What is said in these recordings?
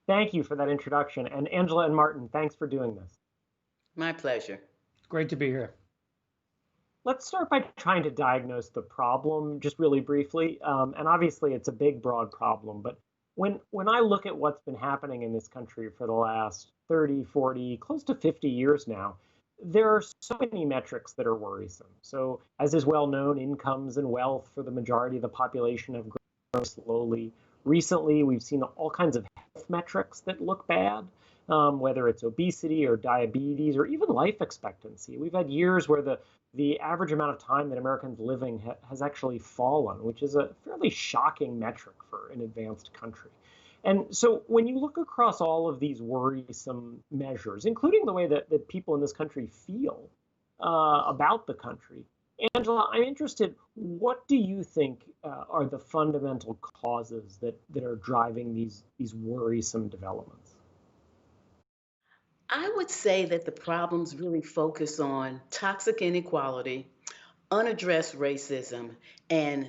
Thank you for that introduction. And Angela and Martin, thanks for doing this. My pleasure. Great to be here. Let's start by trying to diagnose the problem just really briefly. And obviously, it's a big, broad problem. But when I look at what's been happening in this country for the last 30, 40, close to 50 years now, there are so many metrics that are worrisome. So, as is well known, incomes and wealth for the majority of the population have grown slowly. Recently, we've seen all kinds of health metrics that look bad. Whether it's obesity or diabetes or even life expectancy. We've had years where the average amount of time that Americans living has actually fallen, which is a fairly shocking metric for an advanced country. And so when you look across all of these worrisome measures, including the way that people in this country feel about the country, Angela, I'm interested, what do you think are the fundamental causes that are driving these worrisome developments? I would say that the problems really focus on toxic inequality, unaddressed racism, and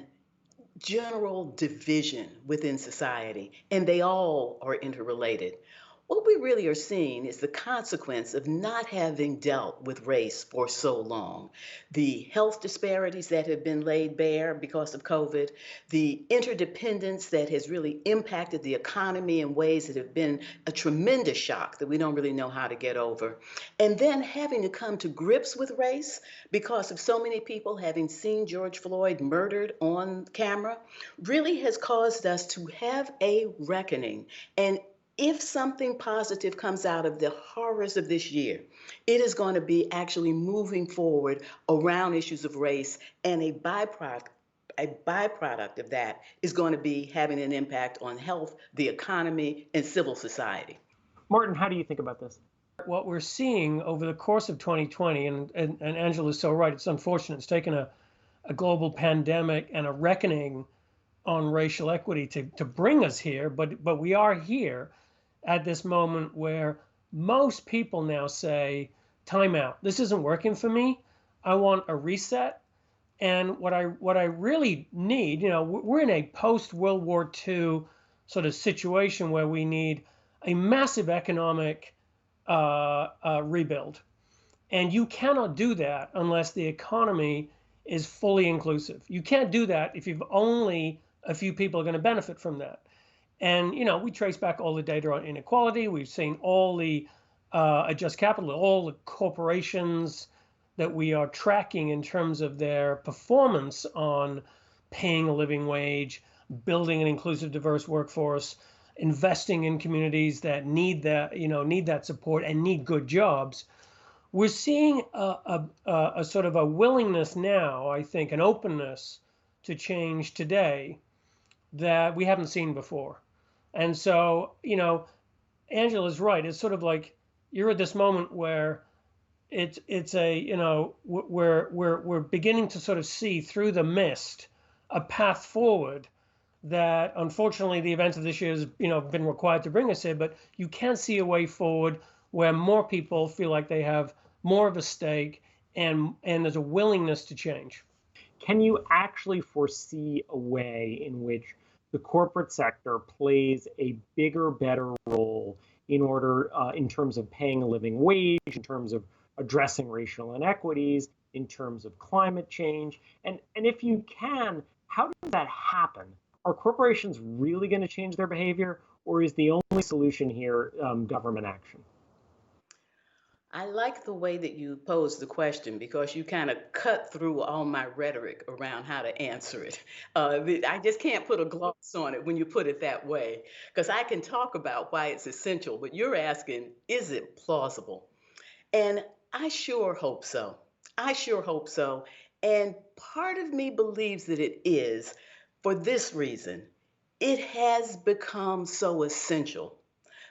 general division within society, and they all are interrelated. What we really are seeing is the consequence of not having dealt with race for so long. The health disparities that have been laid bare because of COVID, the interdependence that has really impacted the economy in ways that have been a tremendous shock that we don't really know how to get over. And then having to come to grips with race because of so many people having seen George Floyd murdered on camera really has caused us to have a reckoning. And if something positive comes out of the horrors of this year, it is going to be actually moving forward around issues of race, and a byproduct of that is going to be having an impact on health, the economy, and civil society. Martin, how do you think about this? What we're seeing over the course of 2020, and Angela's so right, it's unfortunate. It's taken a global pandemic and a reckoning on racial equity to bring us here, but we are here at this moment where most people now say, time out, this isn't working for me. I want a reset. And what I really need, we're in a post-World War II sort of situation where we need a massive economic rebuild. And you cannot do that unless the economy is fully inclusive. You can't do that if you've only a few people are going to benefit from that. And, we trace back all the data on inequality. We've seen all the adjust capital, all the corporations that we are tracking in terms of their performance on paying a living wage, building an inclusive, diverse workforce, investing in communities that need that support and need good jobs. We're seeing a sort of a willingness now, I think, an openness to change today that we haven't seen before. And so, Angela's right. It's sort of like you're at this moment where we're beginning to sort of see through the mist a path forward that unfortunately the events of this year has been required to bring us here, but you can see a way forward where more people feel like they have more of a stake and there's a willingness to change. Can you actually foresee a way in which the corporate sector plays a bigger, better role in terms of paying a living wage, in terms of addressing racial inequities, in terms of climate change? And if you can, how does that happen? Are corporations really going to change their behavior, or is the only solution here government action? I like the way that you pose the question because you kind of cut through all my rhetoric around how to answer it. I just can't put a gloss on it when you put it that way, because I can talk about why it's essential, but you're asking, is it plausible? And I sure hope so. I sure hope so. And part of me believes that it is for this reason. It has become so essential.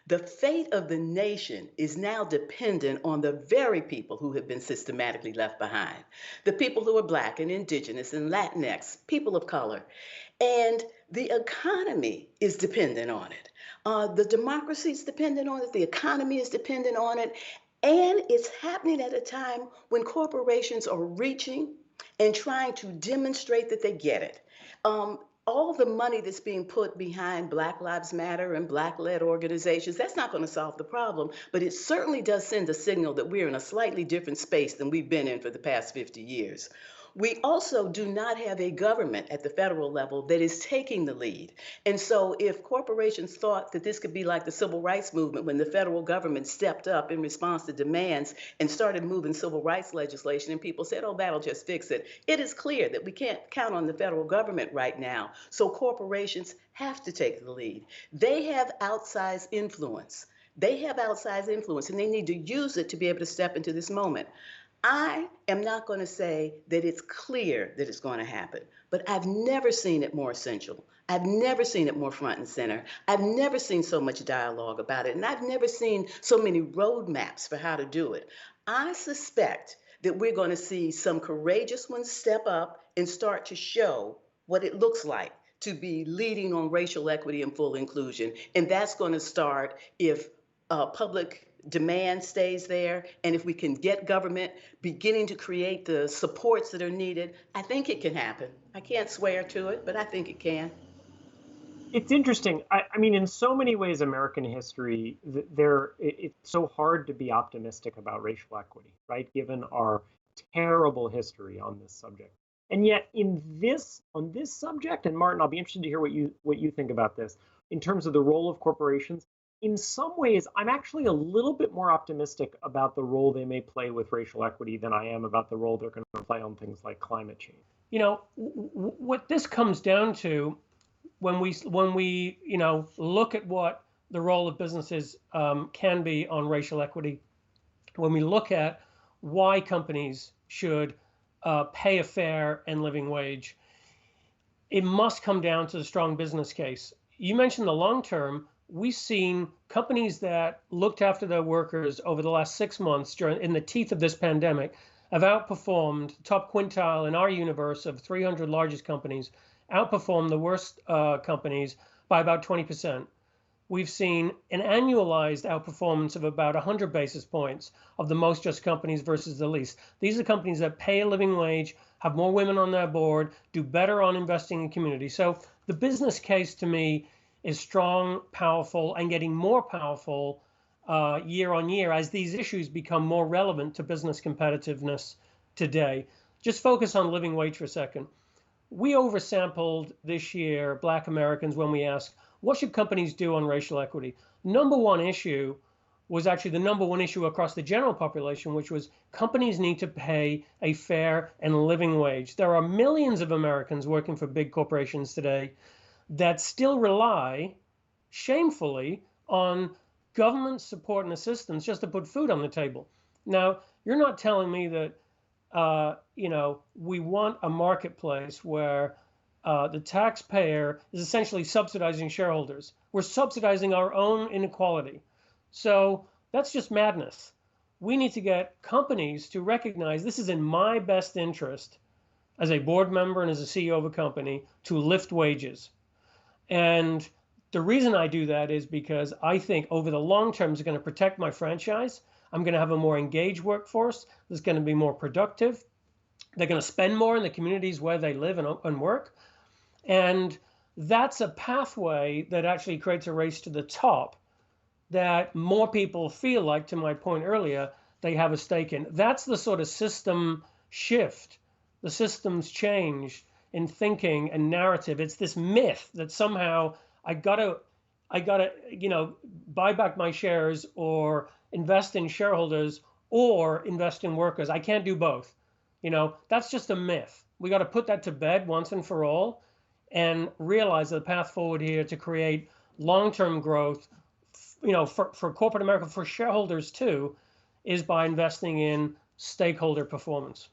The fate of the nation is now dependent on the very people who have been systematically left behind. The people who are Black and Indigenous and Latinx, people of color. And the economy is dependent on it. The democracy is dependent on it. The economy is dependent on it. And it's happening at a time when corporations are reaching and trying to demonstrate that they get it. all the money that's being put behind Black Lives Matter and Black-led organizations, that's not going to solve the problem, but it certainly does send a signal that we're in a slightly different space than we've been in for the past 50 years. We also do not have a government at the federal level that is taking the lead. And so if corporations thought that this could be like the civil rights movement when the federal government stepped up in response to demands and started moving civil rights legislation and people said, oh, that'll just fix it. It is clear that we can't count on the federal government right now. So corporations have to take the lead. They have outsized influence. They have outsized influence and they need to use it to be able to step into this moment. I am not going to say that it's clear that it's going to happen, but I've never seen it more essential. I've never seen it more front and center. I've never seen so much dialogue about it, and I've never seen so many roadmaps for how to do it. I suspect that we're going to see some courageous ones step up and start to show what it looks like to be leading on racial equity and full inclusion. And that's going to start if public demand stays there, and if we can get government beginning to create the supports that are needed, I think it can happen. I can't swear to it, but I think it can. It's interesting. I mean, in so many ways, American history, it's so hard to be optimistic about racial equity, right? Given our terrible history on this subject. And yet, on this subject, and Martin, I'll be interested to hear what you think about this in terms of the role of corporations. In some ways, I'm actually a little bit more optimistic about the role they may play with racial equity than I am about the role they're going to play on things like climate change. You know, what this comes down to when we look at what the role of businesses can be on racial equity, when we look at why companies should pay a fair and living wage, it must come down to the strong business case. You mentioned the long term. We've seen companies that looked after their workers over the last 6 months in the teeth of this pandemic have outperformed top quintile in our universe of 300 largest companies, outperformed the worst companies by about 20%. We've seen an annualized outperformance of about 100 basis points of the most just companies versus the least. These are companies that pay a living wage, have more women on their board, do better on investing in community. So the business case to me is strong, powerful, and getting more powerful year on year as these issues become more relevant to business competitiveness today. Just focus on living wage for a second. We oversampled this year Black Americans when we asked, what should companies do on racial equity? Number one issue was actually the number one issue across the general population, which was companies need to pay a fair and living wage. There are millions of Americans working for big corporations today that still rely, shamefully, on government support and assistance just to put food on the table. Now, you're not telling me that, we want a marketplace where the taxpayer is essentially subsidizing shareholders. We're subsidizing our own inequality. So that's just madness. We need to get companies to recognize this is in my best interest as a board member and as a CEO of a company to lift wages. And the reason I do that is because I think over the long term it's going to protect my franchise. I'm going to have a more engaged workforce that's going to be more productive. They're going to spend more in the communities where they live and work. And that's a pathway that actually creates a race to the top that more people feel like, to my point earlier, they have a stake in. That's the sort of system shift, the systems change in thinking and narrative. It's this myth that somehow I gotta, buy back my shares or invest in shareholders or invest in workers. I can't do both. That's just a myth. We got to put that to bed once and for all and realize the path forward here to create long-term growth, for corporate America, for shareholders too, is by investing in stakeholder performance.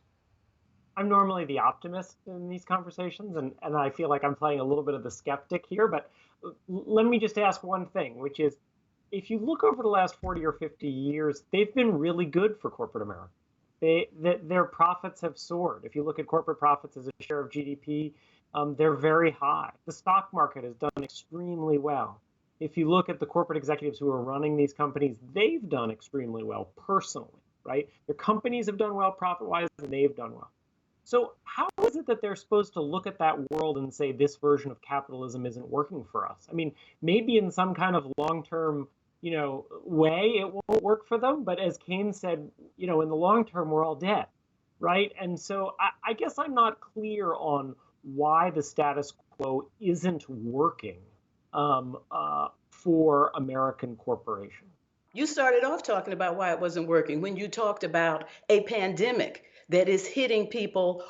I'm normally the optimist in these conversations, and I feel like I'm playing a little bit of the skeptic here, but let me just ask one thing, which is, if you look over the last 40 or 50 years, they've been really good for corporate America. Their profits have soared. If you look at corporate profits as a share of GDP, they're very high. The stock market has done extremely well. If you look at the corporate executives who are running these companies, they've done extremely well personally, right? Their companies have done well profit-wise, and they've done well. So how is it that they're supposed to look at that world and say this version of capitalism isn't working for us? I mean, maybe in some kind of long-term, way it won't work for them, but as Keynes said, in the long term, we're all dead, right? And so I guess I'm not clear on why the status quo isn't working for American corporations. You started off talking about why it wasn't working when you talked about a pandemic that is hitting people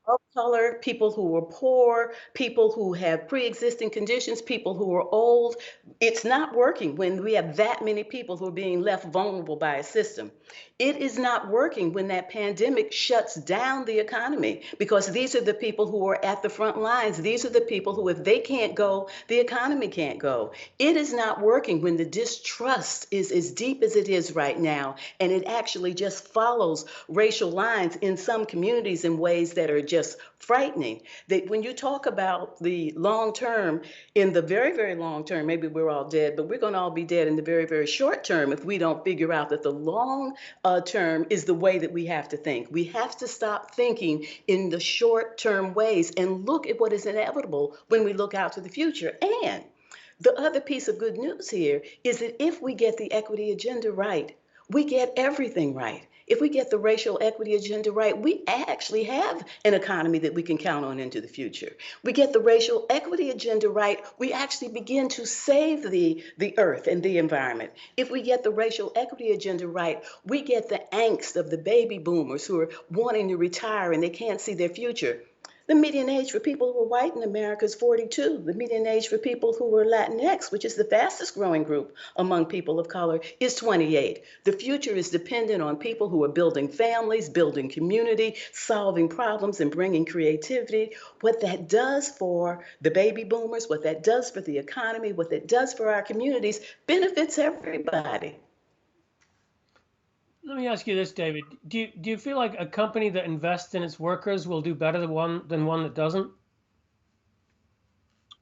of color, people who are poor, people who have pre-existing conditions, people who are old. It's not working when we have that many people who are being left vulnerable by a system. It is not working when that pandemic shuts down the economy, because these are the people who are at the front lines. These are the people who, if they can't go, the economy can't go. It is not working when the distrust is as deep as it is right now, and it actually just follows racial lines in some communities in ways that are just frightening. That when you talk about the long term, in the very, very long term, maybe we're all dead, but we're going to all be dead in the very, very short term if we don't figure out that the long term is the way that we have to think. We have to stop thinking in the short term ways and look at what is inevitable when we look out to the future. And the other piece of good news here is that if we get the equity agenda right, we get everything right. If we get the racial equity agenda right, we actually have an economy that we can count on into the future. We get the racial equity agenda right, we actually begin to save the earth and the environment. If we get the racial equity agenda right, we get the angst of the baby boomers who are wanting to retire and they can't see their future. The median age for people who are white in America is 42. The median age for people who are Latinx, which is the fastest growing group among people of color, is 28. The future is dependent on people who are building families, building community, solving problems, and bringing creativity. What that does for the baby boomers, what that does for the economy, what that does for our communities benefits everybody. Let me ask you this, David. Do you feel like a company that invests in its workers will do better than one that doesn't?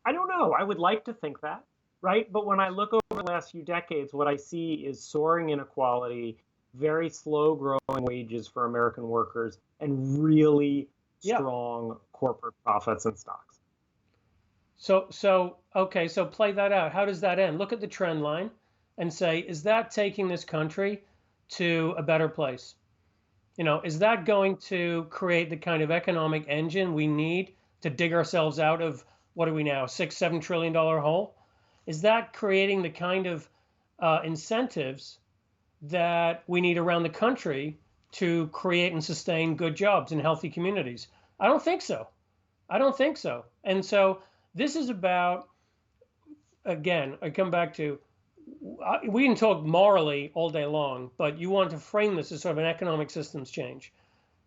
I don't know. I would like to think that, right? But when I look over the last few decades, what I see is soaring inequality, very slow growing wages for American workers, and really strong corporate profits and stocks. So okay, so play that out. How does that end? Look at the trend line and say, is that taking this country to a better place? Is that going to create the kind of economic engine we need to dig ourselves out of, what are we now, $6-7 trillion hole? Is that creating the kind of incentives that we need around the country to create and sustain good jobs in healthy communities? I don't think so. And so this is about, again, I come back to, we can talk morally all day long, but you want to frame this as sort of an economic systems change.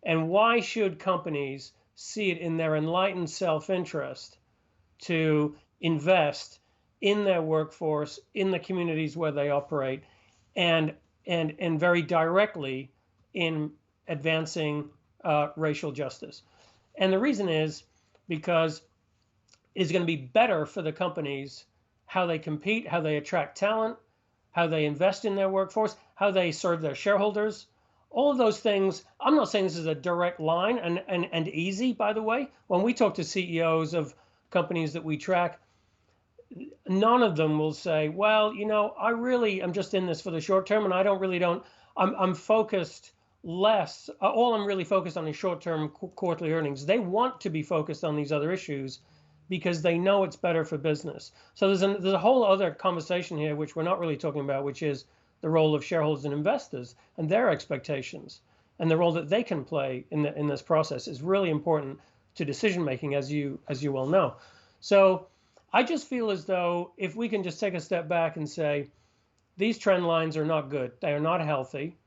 And why should companies see it in their enlightened self-interest to invest in their workforce, in the communities where they operate, and very directly in advancing racial justice? And the reason is because it's going to be better for the companies how they compete, how they attract talent, how they invest in their workforce, how they serve their shareholders. All of those things, I'm not saying this is a direct line and easy, by the way. When we talk to CEOs of companies that we track, none of them will say, well, I'm just in this for the short term and I'm focused less. All I'm really focused on is short-term quarterly earnings. They want to be focused on these other issues because they know it's better for business. So there's a whole other conversation here, which we're not really talking about, which is the role of shareholders and investors and their expectations, and the role that they can play in this process is really important to decision making, as you well know. So I just feel as though if we can just take a step back and say, these trend lines are not good, they are not healthy,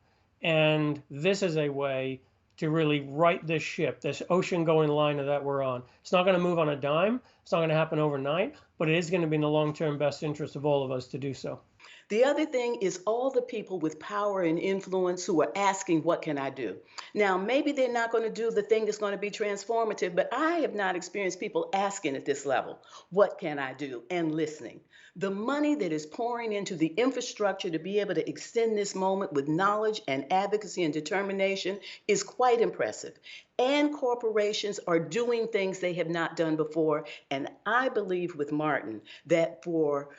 and this is a way to really right this ship, this ocean-going liner that we're on. It's not going to move on a dime. It's not going to happen overnight, but it is going to be in the long-term best interest of all of us to do so. The other thing is all the people with power and influence who are asking, what can I do? Now, maybe they're not going to do the thing that's going to be transformative, but I have not experienced people asking at this level, what can I do? And listening. The money that is pouring into the infrastructure to be able to extend this moment with knowledge and advocacy and determination is quite impressive. and corporations are doing things they have not done before. And I believe with Martin that for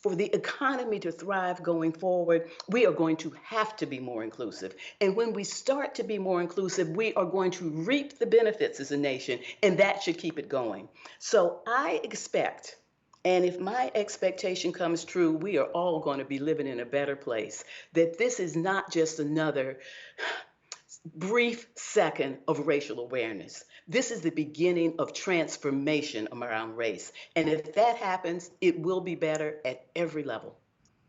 the economy to thrive going forward, we are going to have to be more inclusive. And when we start to be more inclusive, we are going to reap the benefits as a nation, and that should keep it going. So I expect, and if my expectation comes true, we are all going to be living in a better place, that this is not just another brief second of racial awareness. This is the beginning of transformation around race. And if that happens, it will be better at every level.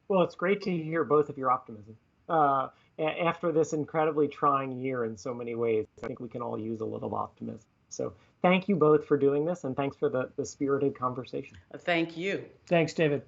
Well, it's great to hear both of your optimism. After this incredibly trying year in so many ways, I think we can all use a little optimism. So thank you both for doing this, and thanks for the spirited conversation. Thank you. Thanks, David.